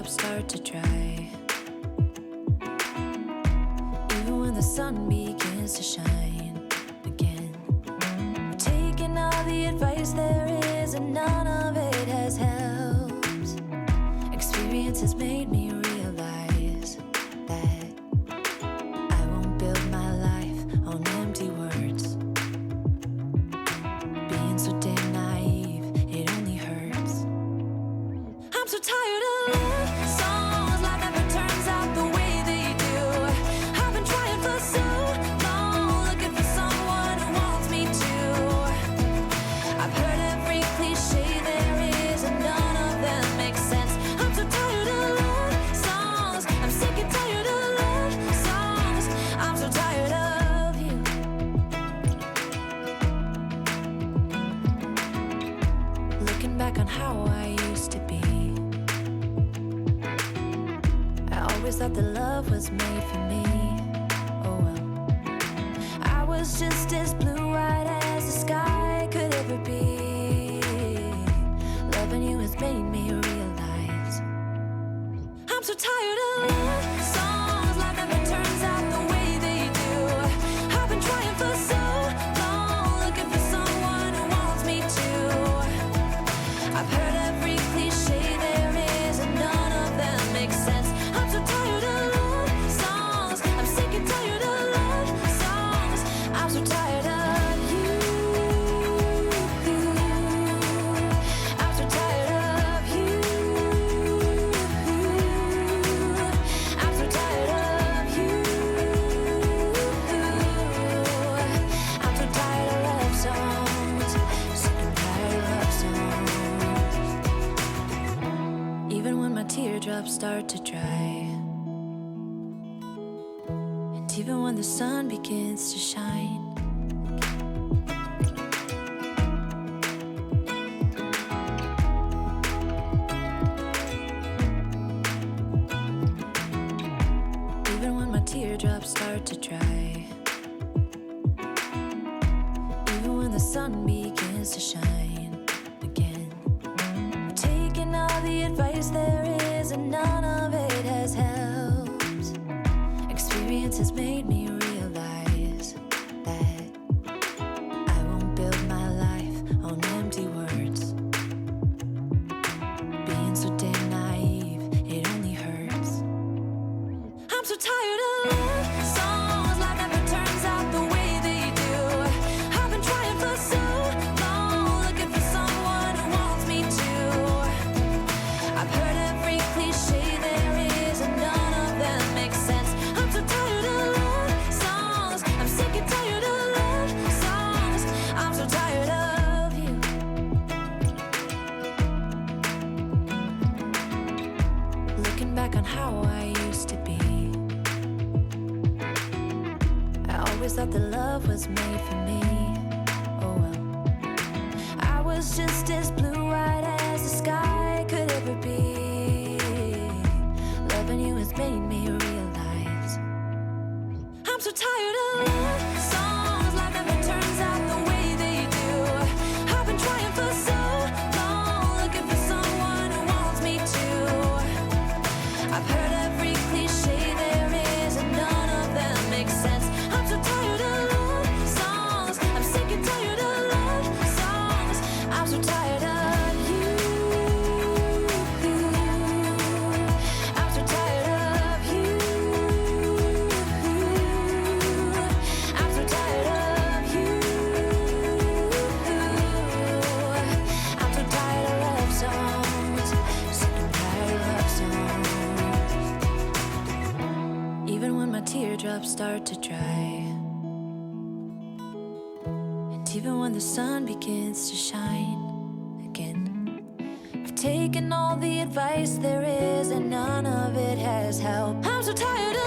teardrops start to dry. Even when the sun begins to shine again. I've taken all the advice there is, and none of it has helped. Experience has made me realize that I won't build my life on empty words. Being so damn naive, it only hurts. I'm so tired of love songs, life never turns out the way they do. I've been trying for so long, looking for someone who wants me to. I've heard every cliche there is, and none of them make sense. I'm so tired of love songs, I'm sick and tired of love songs. I'm so tired of you. Looking back on how I used to be, I always thought that love was made for me. Oh well, I was just as blue-eyed as the sky could ever be. Loving you has made me realize I'm so tired of love songs, life never turns out the way they do. I've been trying for so long, looking for someone who wants me to. I've heard every cliche there is, and none of them make sense. I'm so tired of love songs, I'm sick and tired of love songs. I'm so tired of you. I'm so tired of you. I'm so tired of you. I'm so tired of love songs, sick and tired of love songs. Even when my teardrops start to dry, and even when the sun begins to shine, even when my teardrops start to dry, even when the sun begins to shine again. Taking all the advice there is, and none of it has helped. Experience has made me realize that I won't build my life on empty words. Being so damn naive, it only hurts. I'm so tired of love songs, life never turns out the way they do. I've been trying for so long, looking for someone who wants me to. I've heard every cliche there is, and none of them make sense. I'm so tired of love songs, I'm sick and tired of love songs. I'm so tired of you. Looking back on how I used to be, I always thought that love was made for me. Oh well, I was just as blue-eyed as the sky could ever be. Loving you has made me realize I'm so tired of love songs, life never turns out the way they do. I've been trying for so long, looking for someone who wants me to. I've heard every cliche there is, and none of them make sense. I'm so tired of love songs, I'm sick and tired of love songs. I'm so tired of you. I'm so tired of you. I'm so tired of you. I'm so tired of love songs, sick and tired of love songs. Even when my teardrops start to dry, and even when the sun begins to shine again. I've taken all the advice there is, and none of it has helped. I'm so tired of